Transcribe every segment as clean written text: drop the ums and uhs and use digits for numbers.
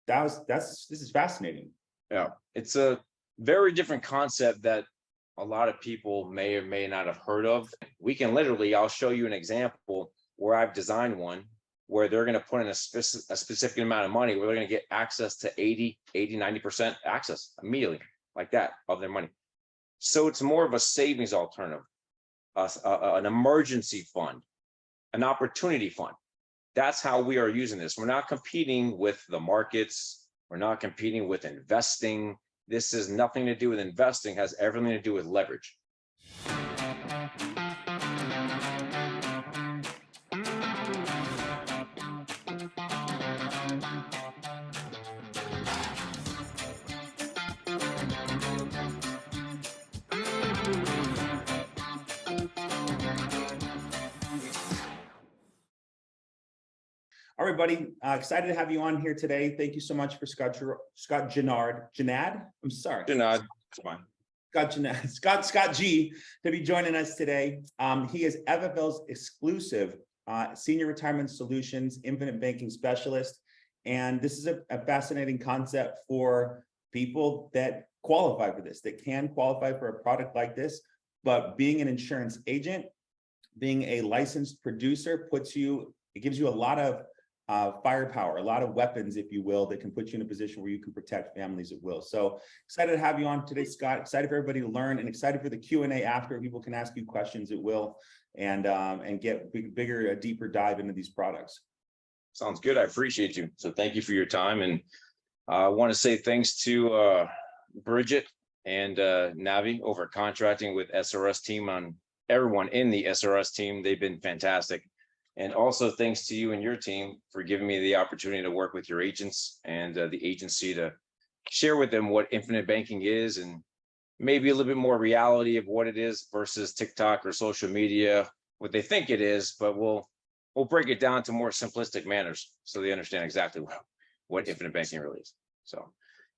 this is fascinating. Yeah, it's a very different concept that a lot of people may or may not have heard of. We can literally, I'll show you an example where I've designed one where they're going to put in a specific amount of money where they're going to get access to 90% access immediately like that of their money. So it's more of a savings alternative, an emergency fund, an opportunity fund. That's how we are using this. We're not competing with the markets. We're not competing with investing. This has nothing to do with investing, has everything to do with leverage. All right, buddy. Excited to have you on here today. Thank you so much for Scott Genad. I'm sorry. Genad, it's fine. Scott G to be joining us today. He is FFL's exclusive senior retirement solutions infinite banking specialist. And this is a fascinating concept for people that qualify for this, that can qualify for a product like this. But being an insurance agent, being a licensed producer it gives you a lot of firepower, a lot of weapons, if you will, that can put you in a position where you can protect families at will. So excited to have you on today, Scott. Excited for everybody to learn, and excited for the Q&A after. People can ask you questions at will, and get a deeper dive into these products. Sounds good. I appreciate you. So thank you for your time, and I want to say thanks to Bridget and Navi over contracting with SRS team, on everyone in the SRS team. They've been fantastic. And also thanks to you and your team for giving me the opportunity to work with your agents and the agency to share with them what infinite banking is, and maybe a little bit more reality of what it is versus TikTok or social media, what they think it is, but we'll break it down to more simplistic manners so they understand exactly what infinite banking really is. So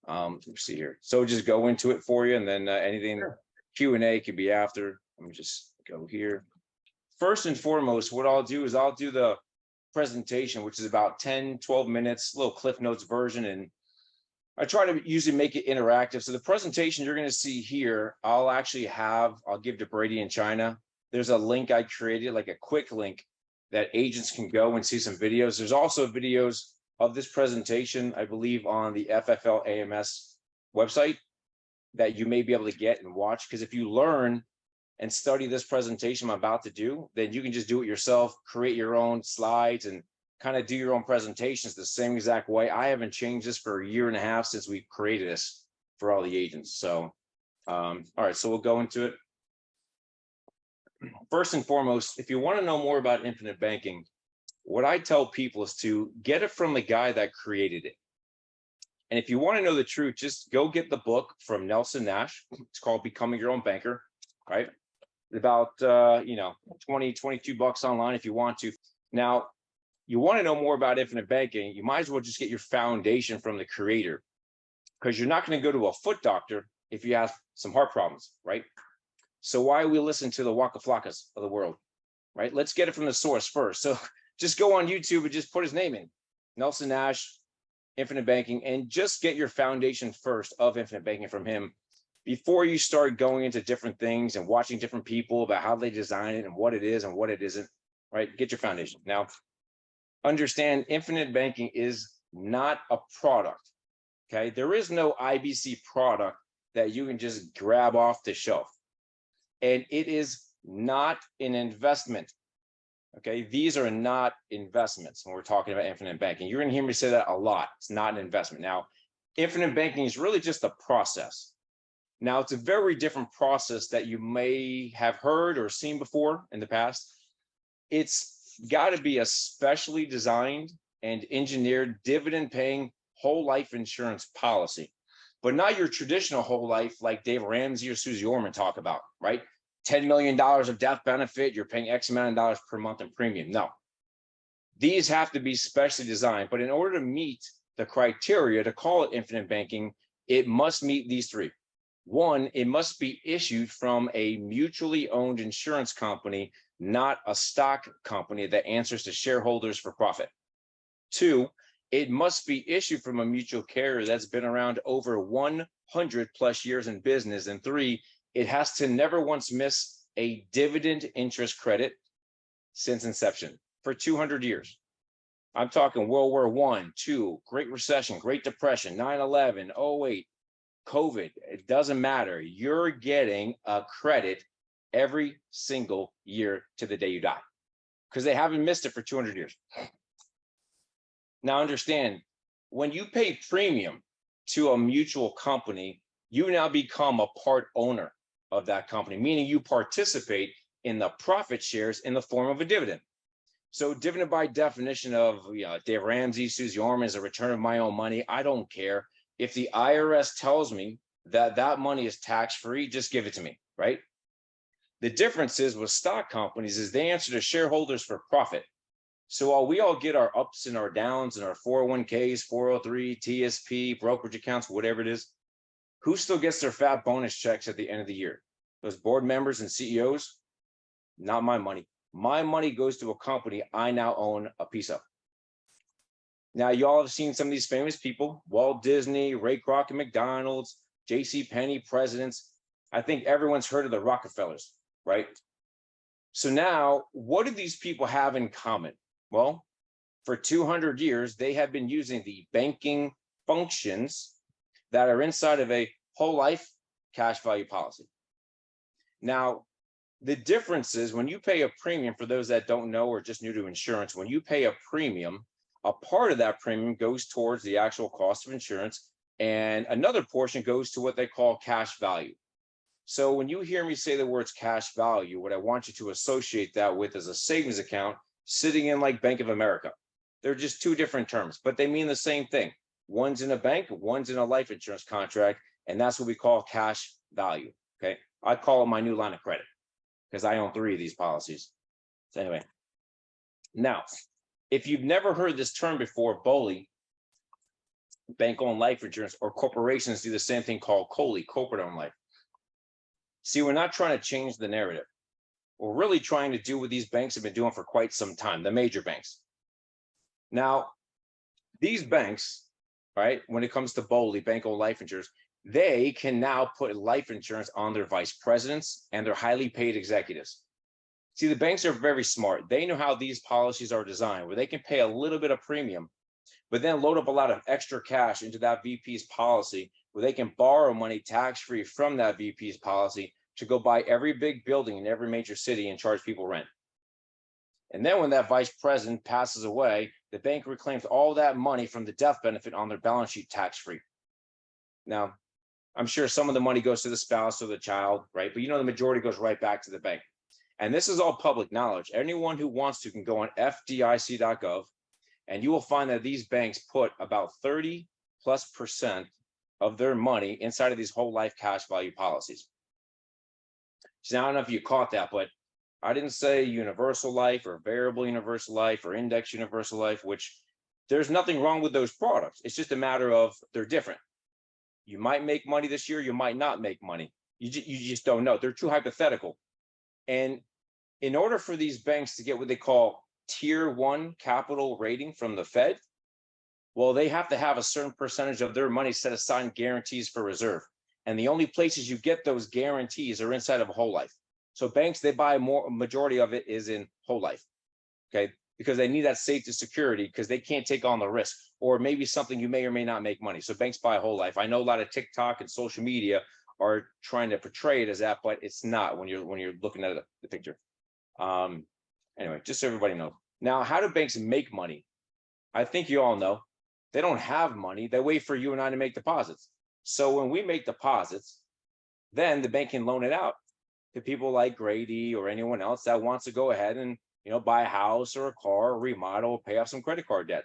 let's see here. So just go into it for you, and then anything Q&A could be after. Let me just go here. First and foremost, what I'll do is I'll do the presentation, which is about 10-12 minutes, little Cliff Notes version, and I try to usually make it interactive. So the presentation you're going to see here, I'll give to Brady in China. There's a link I created, like a quick link that agents can go and see some videos. There's also videos of this presentation, I believe, on the FFL AMS website that you may be able to get and watch, because if you learn and study this presentation I'm about to do, then you can just do it yourself, create your own slides, and kind of do your own presentations the same exact way. I haven't changed this for 1.5 years since we created this for all the agents. So, all right, so we'll go into it. First and foremost, if you want to know more about infinite banking, what I tell people is to get it from the guy that created it. And if you want to know the truth, just go get the book from Nelson Nash. It's called Becoming Your Own Banker, right? About 22 bucks online if you want to. Now, you want to know more about infinite banking, you might as well just get your foundation from the creator, because you're not going to go to a foot doctor if you have some heart problems, right? So why we listen to the Waka Flockas of the world, right? Let's get it from the source first. So just go on YouTube and just put his name in, Nelson Nash, infinite banking, and just get your foundation first of infinite banking from him before you start going into different things and watching different people about how they design it and what it is and what it isn't, right? Get your foundation. Now, understand infinite banking is not a product, okay? There is no IBC product that you can just grab off the shelf. And it is not an investment, okay? These are not investments when we're talking about infinite banking. You're gonna hear me say that a lot. It's not an investment. Now, infinite banking is really just a process. Now, it's a very different process that you may have heard or seen before in the past. It's got to be a specially designed and engineered dividend-paying whole life insurance policy, but not your traditional whole life like Dave Ramsey or Susie Orman talk about, right? $10 million of death benefit, you're paying X amount of dollars per month in premium. No, these have to be specially designed, but in order to meet the criteria to call it infinite banking, it must meet these three. One, it must be issued from a mutually owned insurance company, not a stock company that answers to shareholders for profit. Two, it must be issued from a mutual carrier that's been around over 100 plus years in business. And 3, it has to never once miss a dividend interest credit since inception for 200 years. I'm talking World War I, II, Great Recession, Great Depression, 9/11, 08, COVID. It doesn't matter. You're getting a credit every single year to the day you die because they haven't missed it for 200 years. Now understand, when you pay premium to a mutual company, you now become a part owner of that company, meaning you participate in the profit shares in the form of a dividend. So dividend by definition of, Dave Ramsey, Susie Orman is a return of my own money. I don't care. If the IRS tells me that that money is tax-free, just give it to me, right? The difference is with stock companies is they answer to shareholders for profit. So while we all get our ups and our downs and our 401ks, 403, TSP, brokerage accounts, whatever it is, who still gets their fat bonus checks at the end of the year? Those board members and CEOs? Not my money. My money goes to a company I now own a piece of. Now, you all have seen some of these famous people, Walt Disney, Ray Kroc and McDonald's, J.C. Penney presidents. I think everyone's heard of the Rockefellers, right? So now, what do these people have in common? Well, for 200 years, they have been using the banking functions that are inside of a whole life cash value policy. Now, the difference is when you pay a premium, for those that don't know or just new to insurance, when you pay a premium, a part of that premium goes towards the actual cost of insurance, and another portion goes to what they call cash value. So when you hear me say the words cash value, what I want you to associate that with is a savings account sitting in like Bank of America. They're just two different terms, but they mean the same thing. One's in a bank, one's in a life insurance contract, and that's what we call cash value, okay? I call it my new line of credit because I own 3 of these policies. So anyway, now, if you've never heard this term before, BOLI, bank-owned life insurance, or corporations do the same thing called COLI, corporate-owned life. See, we're not trying to change the narrative. We're really trying to do what these banks have been doing for quite some time, the major banks. Now, these banks, right, when it comes to BOLI, bank-owned life insurance, they can now put life insurance on their vice presidents and their highly paid executives. See, the banks are very smart. They know how these policies are designed, where they can pay a little bit of premium, but then load up a lot of extra cash into that VP's policy, where they can borrow money tax-free from that VP's policy to go buy every big building in every major city and charge people rent. And then when that vice president passes away, the bank reclaims all that money from the death benefit on their balance sheet tax-free. Now, I'm sure some of the money goes to the spouse or the child, right? But the majority goes right back to the bank. And this is all public knowledge. Anyone who wants to can go on FDIC.gov, and you will find that these banks put about 30+% of their money inside of these whole life cash value policies. So I don't know if you caught that, but I didn't say universal life or variable universal life or index universal life, which there's nothing wrong with those products. It's just a matter of they're different. You might make money this year, you might not make money. You just don't know. They're too hypothetical. And in order for these banks to get what they call tier 1 capital rating from the Fed, well, they have to have a certain percentage of their money set aside in guarantees for reserve. And the only places you get those guarantees are inside of whole life. So banks, they buy majority of it is in whole life, okay? Because they need that safety security because they can't take on the risk, or maybe something you may or may not make money. So banks buy whole life. I know a lot of TikTok and social media are trying to portray it as that, but it's not when you're looking at the picture. Anyway, just so everybody knows. Now, how do banks make money? I think you all know. They don't have money. They wait for you and I to make deposits. So when we make deposits, then the bank can loan it out to people like Grady or anyone else that wants to go ahead and buy a house or a car, or remodel, pay off some credit card debt.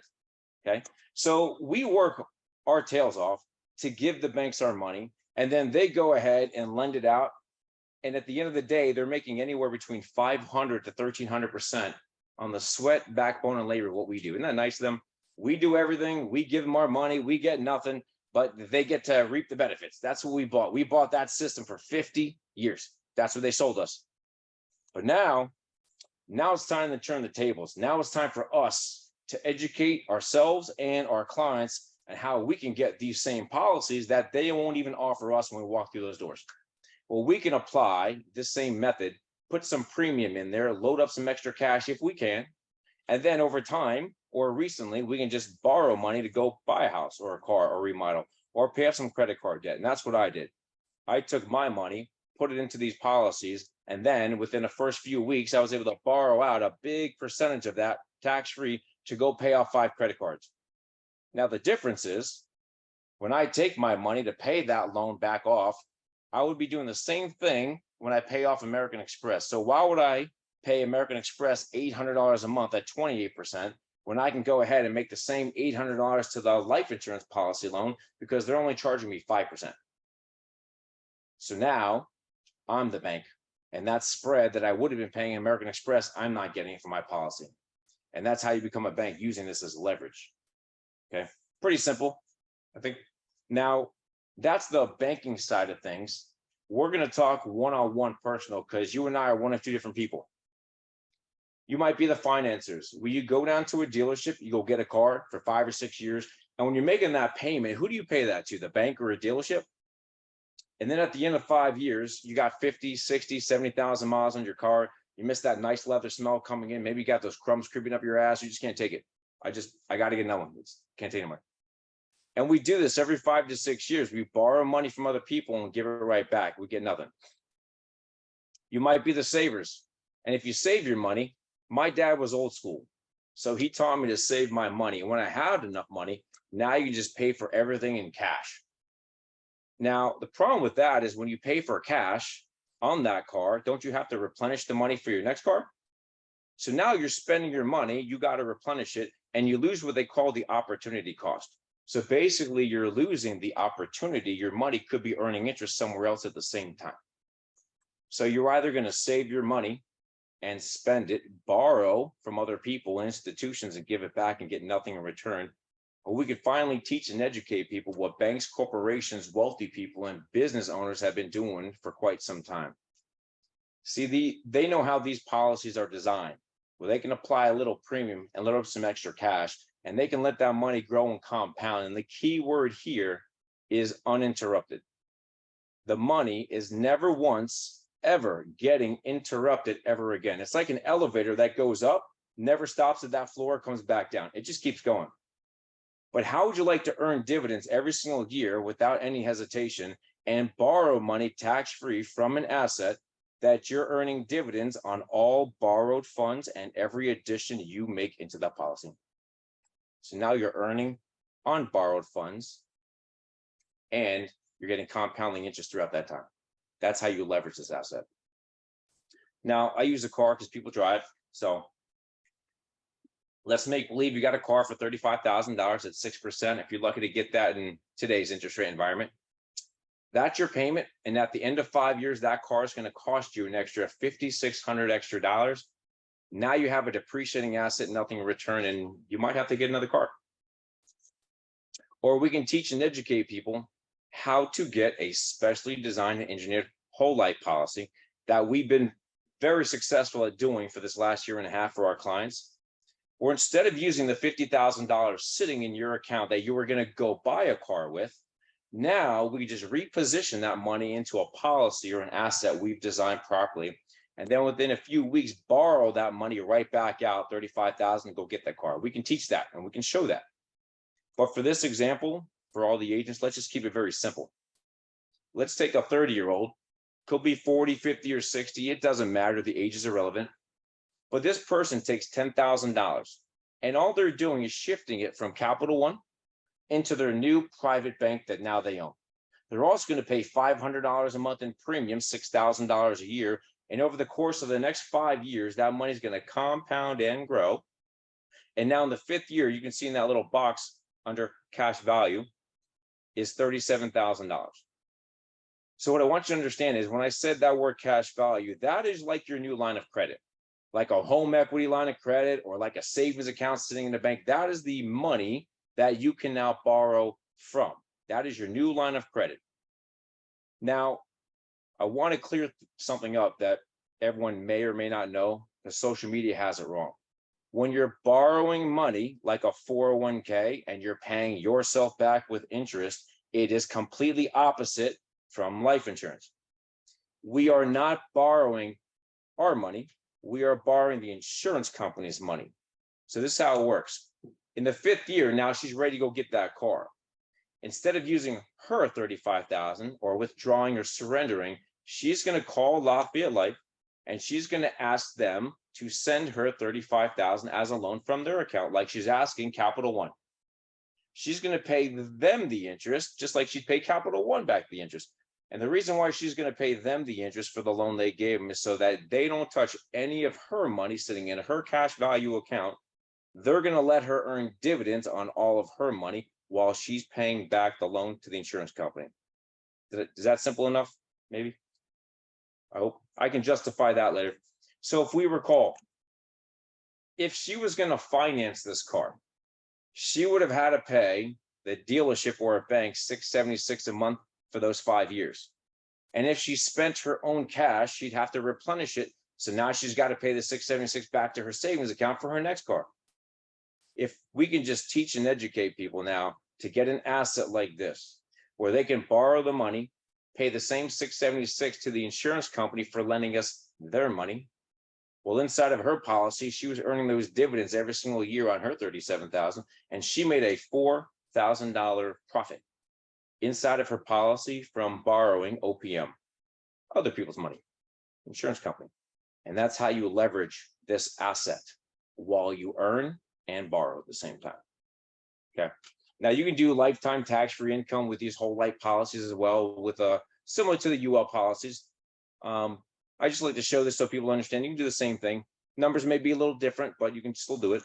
Okay, so we work our tails off to give the banks our money, and then they go ahead and lend it out. And at the end of the day, they're making anywhere between 500 to 1,300% on the sweat, backbone, and labor of what we do. Isn't that nice of them? We do everything. We give them our money. We get nothing, but they get to reap the benefits. That's what we bought. We bought that system for 50 years. That's what they sold us. But now it's time to turn the tables. Now it's time for us to educate ourselves and our clients on how we can get these same policies that they won't even offer us when we walk through those doors. Well, we can apply this same method, put some premium in there, load up some extra cash if we can, and then over time or recently, we can just borrow money to go buy a house or a car or remodel or pay off some credit card debt. And that's what I did. I took my money, put it into these policies, and then within the first few weeks, I was able to borrow out a big percentage of that tax-free to go pay off 5 credit cards. Now, the difference is when I take my money to pay that loan back off, I would be doing the same thing when I pay off American Express. So why would I pay American Express $800 a month at 28% when I can go ahead and make the same $800 to the life insurance policy loan because they're only charging me 5%. So now I'm the bank, and that spread that I would have been paying American Express, I'm not getting it for my policy. And that's how you become a bank, using this as leverage. Okay, pretty simple, I think. Now, that's the banking side of things. We're going to talk one-on-one personal because you and I are one of 2 different people. You might be the financiers. When you go down to a dealership, you go get a car for 5 or 6 years. And when you're making that payment, who do you pay that to? The bank or a dealership? And then at the end of 5 years, you got 50, 60, 70,000 miles on your car. You miss that nice leather smell coming in. Maybe you got those crumbs creeping up your ass. You just can't take it. I got to get another one. Can't take anymore. And we do this every 5 to 6 years. We borrow money from other people and give it right back. We get nothing. You might be the savers. And if you save your money, my dad was old school. So he taught me to save my money. And when I had enough money, now you can just pay for everything in cash. Now, the problem with that is when you pay for cash on that car, don't you have to replenish the money for your next car? So now you're spending your money, you got to replenish it, and you lose what they call the opportunity cost. So basically, you're losing the opportunity. Your money could be earning interest somewhere else at the same time. So you're either going to save your money and spend it, borrow from other people, institutions, and give it back and get nothing in return. Or we could finally teach and educate people what banks, corporations, wealthy people, and business owners have been doing for quite some time. See, they know how these policies are designed, where they can apply a little premium and load up some extra cash, and they can let that money grow and compound. And the key word here is uninterrupted. The money is never once, ever getting interrupted ever again. It's like an elevator that goes up, never stops at that floor, comes back down. It just keeps going. But how would you like to earn dividends every single year without any hesitation and borrow money tax-free from an asset that you're earning dividends on all borrowed funds and every addition you make into that policy? So now you're earning on borrowed funds and you're getting compounding interest throughout that time. That's how you leverage this asset. Now, I use a car because people drive. So let's make believe you got a car for $35,000 at 6%. If you're lucky to get that in today's interest rate environment, that's your payment. And at the end of 5 years, that car is going to cost you an extra $5,600 extra dollars. Now you have a depreciating asset, nothing in return, and you might have to get another car. Or we can teach and educate people how to get a specially designed and engineered whole life policy that we've been very successful at doing for this last year and a half for our clients. Or instead of using the $50,000 sitting in your account that you were going to go buy a car with, now we just reposition that money into a policy or an asset we've designed properly. And then within a few weeks, borrow that money right back out, $35,000, to go get that car. We can teach that and we can show that. But for this example, for all the agents, let's just keep it very simple. Let's take a 30-year-old, could be 40, 50, or 60. It doesn't matter. The age is irrelevant. But this person takes $10,000 and all they're doing is shifting it from Capital One into their new private bank that now they own. They're also going to pay $500 a month in premium, $6,000 a year. And over the course of the next 5 years, that money is going to compound and grow. And now in the 5th year, you can see in that little box under cash value is $37,000. So what I want you to understand is when I said that word cash value, that is like your new line of credit, like a home equity line of credit or like a savings account sitting in the bank. That is the money that you can now borrow from. That is your new line of credit. Now, I want to clear something up that everyone may or may not know, because social media has it wrong. When you're borrowing money like a 401k and you're paying yourself back with interest, it is completely opposite from life insurance. We are not borrowing our money. We are borrowing the insurance company's money. So this is how it works. In the 5th year, now she's ready to go get that car. Instead of using her $35,000 or withdrawing or surrendering, she's going to call Lafayette Life and she's going to ask them to send her $35,000 as a loan from their account, like she's asking Capital One. She's going to pay them the interest, just like she'd pay Capital One back the interest. And the reason why she's going to pay them the interest for the loan they gave them is so that they don't touch any of her money sitting in her cash value account. They're going to let her earn dividends on all of her money while she's paying back the loan to the insurance company. Is that simple enough? Maybe. I hope I can justify that later. So if we recall, if she was going to finance this car, she would have had to pay the dealership or a bank $676 a month for those 5 years. And if she spent her own cash, she'd have to replenish it. So now she's got to pay the $676 back to her savings account for her next car. If we can just teach and educate people now to get an asset like this, where they can borrow the money, pay the same $676 to the insurance company for lending us their money. Well, inside of her policy, she was earning those dividends every single year on her $37,000, and she made a $4,000 profit inside of her policy from borrowing OPM, other people's money, insurance company. And that's how you leverage this asset while you earn and borrow at the same time. Okay. Now you can do lifetime tax-free income with these whole life policies as well, with similar to the UL policies. I just like to show this so people understand you can do the same thing. Numbers may be a little different, but you can still do it.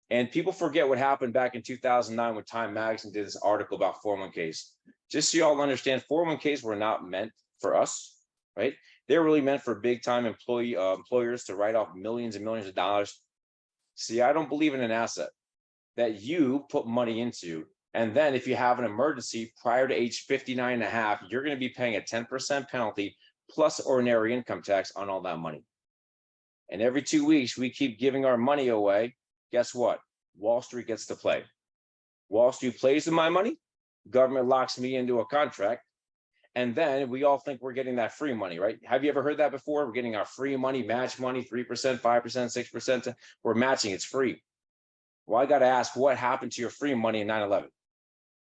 And people forget what happened back in 2009 when Time Magazine did this article about 401ks. Just so you all understand, 401ks were not meant for us, right? They're really meant for big time employers to write off millions and millions of dollars. See, I don't believe in an asset that you put money into. And then if you have an emergency prior to age 59 and a half, you're going to be paying a 10% penalty plus ordinary income tax on all that money. And every 2 weeks, we keep giving our money away. Guess what? Wall Street gets to play. Wall Street plays with my money. Government locks me into a contract. And then we all think we're getting that free money, right? Have you ever heard that before? We're getting our free money, match money, 3%, 5%, 6%. We're matching, it's free. Well, I got to ask, what happened to your free money in 9/11,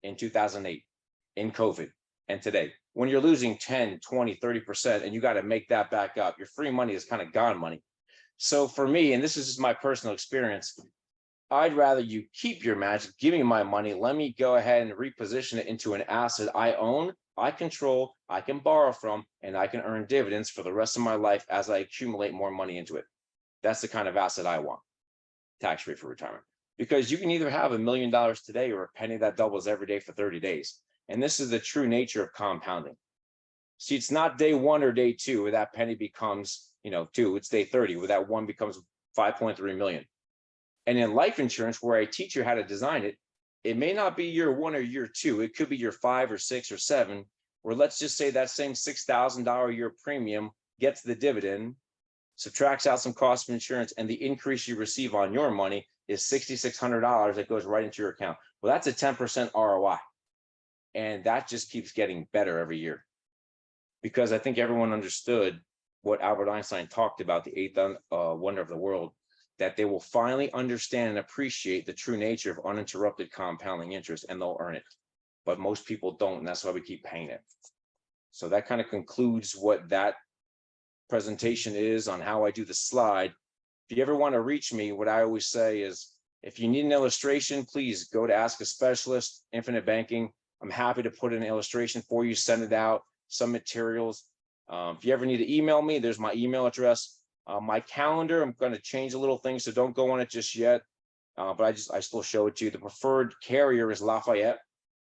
in 2008, in COVID, and today? When you're losing 10, 20, 30%, and you got to make that back up, your free money is kind of gone money. So for me, and this is just my personal experience, I'd rather you keep your match, give me my money, let me go ahead and reposition it into an asset I own, I control, I can borrow from, and I can earn dividends for the rest of my life as I accumulate more money into it. That's the kind of asset I want, tax-free for retirement. Because you can either have $1 million today or a penny that doubles every day for 30 days. And this is the true nature of compounding. See, it's not day 1 or day 2 where that penny becomes, 2, it's day 30 where that 1 becomes 5.3 million. And in life insurance, where I teach you how to design it, it may not be year 1 or year 2. It could be year 5 or 6 or 7, where let's just say that same $6,000 a year premium gets the dividend, subtracts out some cost of insurance, and the increase you receive on your money is $6,600 that goes right into your account. Well, that's a 10% ROI. And that just keeps getting better every year. Because I think everyone understood what Albert Einstein talked about, the 8th wonder of the world, that they will finally understand and appreciate the true nature of uninterrupted compounding interest, and they'll earn it. But most people don't, and that's why we keep paying it. So that kind of concludes what that presentation is on how I do the slide. If you ever want to reach me, what I always say is, if you need an illustration, please go to Ask a Specialist, Infinite Banking. I'm happy to put an illustration for you, send it out, some materials. If you ever need to email me, there's my email address. My calendar, I'm going to change a little thing, so don't go on it just yet. But I still show it to you. The preferred carrier is Lafayette.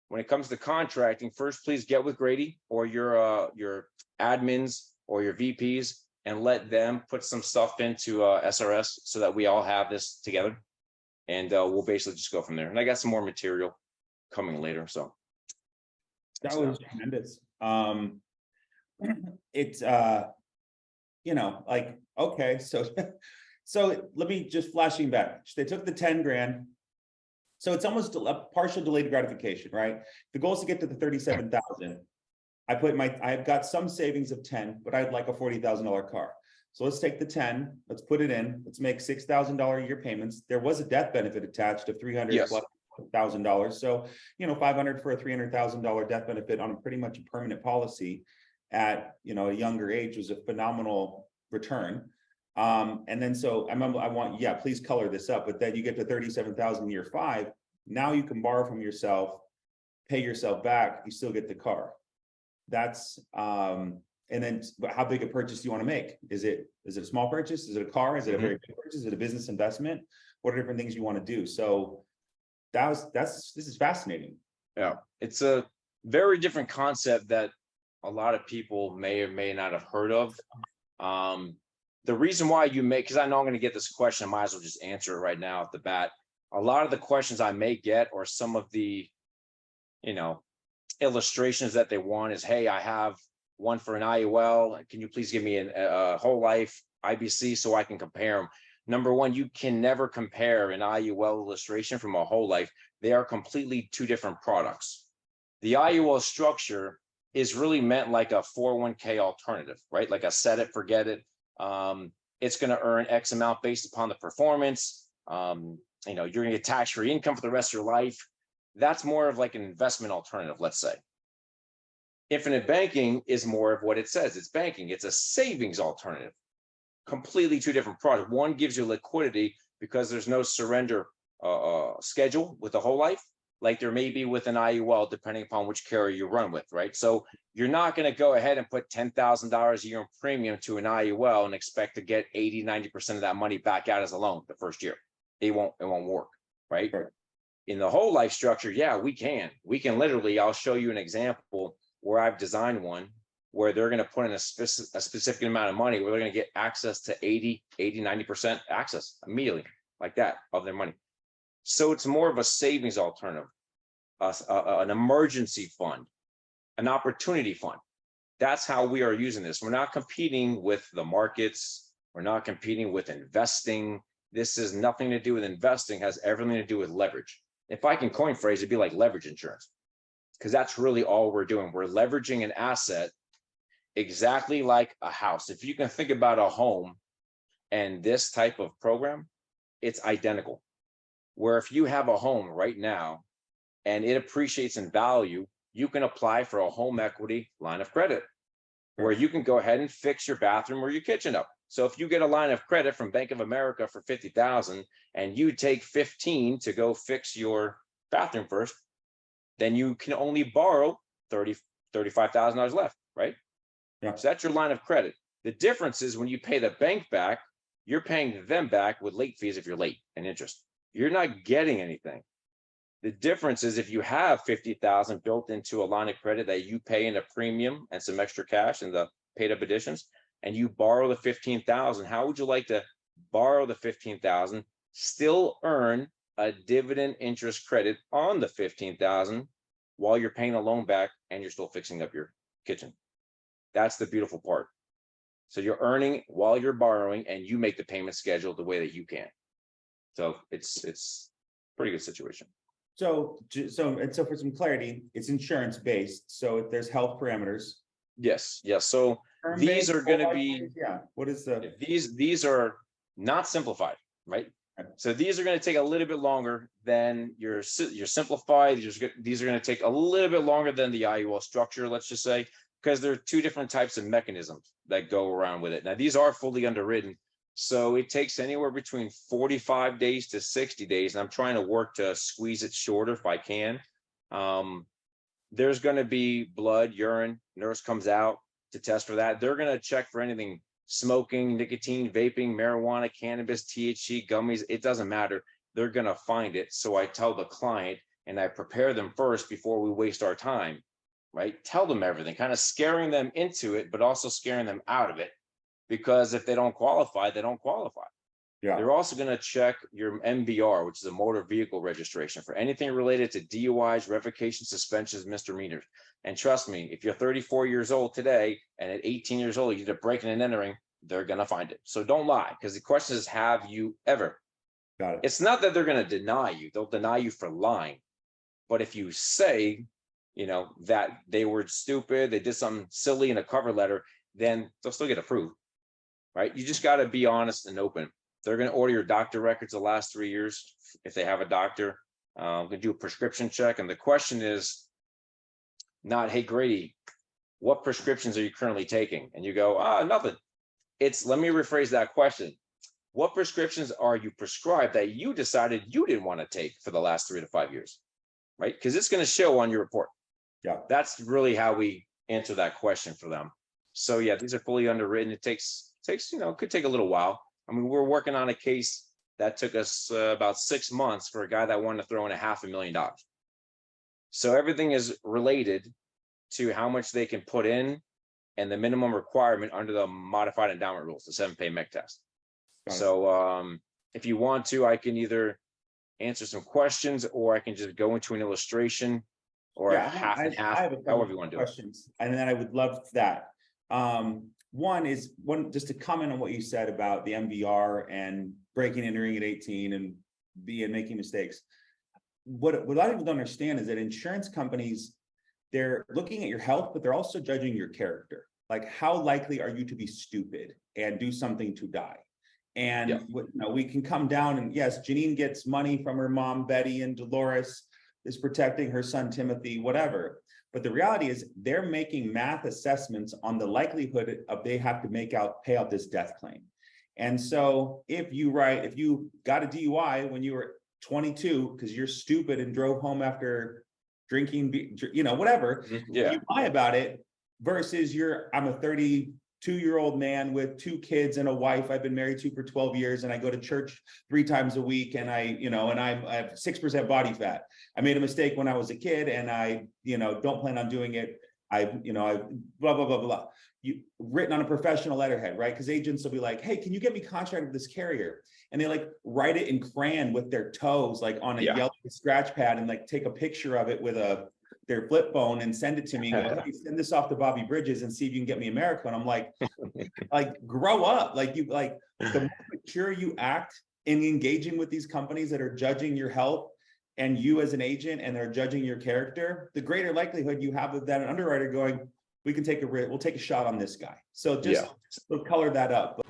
When it comes to contracting, first, please get with Grady or your admins or your VPs and let them put some stuff into SRS so that we all have this together. And we'll basically just go from there. And I got some more material coming later. So that was tremendous. It's like, okay, so So let me just flashing back. They took the 10 grand. So it's almost a partial delayed gratification, right? The goal is to get to the 37,000. I've got some savings of 10, but I'd like a $40,000 car. So let's take the 10, let's put it in, let's make $6,000 a year payments. There was a death benefit attached of 300 Yes. plus $1,000. So, 500 for a $300,000 death benefit on a pretty much a permanent policy at, a younger age was a phenomenal return. And then, so please color this up, but then you get to 37,000 year 5. Now you can borrow from yourself, pay yourself back, you still get the car. That's, and then how big a purchase do you want to make? Is it a small purchase? Is it a car? Is it a very big purchase? Is it a business investment? What are different things you want to do? So this is fascinating. Yeah, it's a very different concept that a lot of people may or may not have heard of. The reason why because I know I'm going to get this question, I might as well just answer it right now at the bat. A lot of the questions I may get, or some of the, illustrations that they want is, hey, I have one for an IUL. Can you please give me a whole life IBC so I can compare them? Number one, you can never compare an IUL illustration from a whole life. They are completely two different products. The IUL structure is really meant like a 401k alternative, right? Like a set it, forget it. It's going to earn X amount based upon the performance. You're going to get tax-free income for the rest of your life. That's more of like an investment alternative, let's say. Infinite banking is more of what it says. It's banking. It's a savings alternative. Completely two different products. One gives you liquidity because there's no surrender schedule with the whole life, like there may be with an IUL, depending upon which carrier you run with, right? So you're not going to go ahead and put $10,000 a year in premium to an IUL and expect to get 80-90% of that money back out as a loan the first year. It won't work, right? In the whole life structure, yeah, we can literally, I'll show you an example where I've designed one where they're going to put in a specific amount of money where they're going to get access to 80-90% access immediately, like that, of their money. So it's more of a savings alternative, an emergency fund, an opportunity fund. That's how we are using this. We're not competing with the markets. We're not competing with investing. This has nothing to do with investing, has everything to do with leverage. If I can coin phrase, it'd be like leverage insurance, because that's really all we're doing. We're leveraging an asset exactly like a house. If you can think about a home and this type of program, it's identical. Where if you have a home right now and it appreciates in value, you can apply for a home equity line of credit where you can go ahead and fix your bathroom or your kitchen up. So if you get a line of credit from Bank of America for $50,000 and you take 15 to go fix your bathroom first, then you can only borrow $35,000 left, right? Yeah. So that's your line of credit. The difference is when you pay the bank back, you're paying them back with late fees if you're late and interest. You're not getting anything. The difference is if you have 50,000 built into a line of credit that you pay in a premium and some extra cash and the paid up additions, and you borrow the 15,000, how would you like to borrow the 15,000, still earn a dividend interest credit on the 15,000 while you're paying a loan back and you're still fixing up your kitchen? That's the beautiful part. So you're earning while you're borrowing and you make the payment schedule the way that you can. So it's a pretty good situation. So for some clarity, it's insurance based. So if there's health parameters. Yes. So these are going to be, what is these are not simplified, right? So these are going to take a little bit longer than your simplified. These are going to take a little bit longer than the IUL structure, let's just say, because there are two different types of mechanisms that go around with it. Now, these are fully underwritten. So it takes anywhere between 45 days to 60 days. And I'm trying to work to squeeze it shorter if I can. There's going to be blood, urine, nurse comes out to test for that. They're going to check for anything: smoking, nicotine, vaping, marijuana, cannabis, THC, gummies. It doesn't matter. They're going to find it. So I tell the client and I prepare them first before we waste our time, right? Tell them everything, kind of scaring them into it, but also scaring them out of it. Because if they don't qualify, they don't qualify. Yeah. They're also going to check your MVR, which is a motor vehicle registration, for anything related to DUIs, revocations, suspensions, misdemeanors. And trust me, if you're 34 years old today and at 18 years old, you did a breaking and entering, they're going to find it. So don't lie, because the question is, have you ever? Got it. It's not that they're going to deny you. They'll deny you for lying. But if you say, that they were stupid, they did something silly in a cover letter, then they'll still get approved, right? You just got to be honest and open. They're going to order your doctor records the last 3 years if they have a doctor. Going to do a prescription check. And the question is not, hey, Grady, what prescriptions are you currently taking? And you go, nothing. It's, let me rephrase that question. What prescriptions are you prescribed that you decided you didn't want to take for the last 3 to 5 years, right? Because it's going to show on your report. Yeah. That's really how we answer that question for them. So yeah, these are fully underwritten. It takes, could take a little while. I mean, we're working on a case that took us about 6 months for a guy that wanted to throw in $500,000. So everything is related to how much they can put in and the minimum requirement under the modified endowment rules, the 7-pay MEC test. So if you want to, I can either answer some questions, or I can just go into an illustration, or half and half, however you want to do questions, and then I would love that. One just to comment on what you said about the MVR and breaking and entering at 18 and making mistakes. What a lot of people don't understand is that insurance companies, they're looking at your health, but they're also judging your character. Like, how likely are you to be stupid and do something to die? And we can come down, and yes, Janine gets money from her mom, Betty, and Dolores is protecting her son, Timothy, whatever. But the reality is they're making math assessments on the likelihood of they have to pay out this death claim. And so if you got a DUI when you were 22 because you're stupid and drove home after drinking, whatever, you lie about it, versus I'm a 32-year-old man with 2 kids and a wife I've been married to for 12 years, and I go to church 3 times a week, and I have 6% body fat. I made a mistake when I was a kid, and I don't plan on doing it. I've blah blah blah blah. Written on a professional letterhead, right? Because agents will be like, "Hey, can you get me contract with this carrier?" And they like write it in crayon with their toes, like on a yellow scratch pad, and like take a picture of it with their flip phone and send it to me and go, "Hey, send this off to Bobby Bridges and see if you can get me America." And I'm like, grow up. The more mature you act in engaging with these companies that are judging your health and you as an agent, and they're judging your character, the greater likelihood you have of that an underwriter going, we'll take a shot on this guy. So just color that up.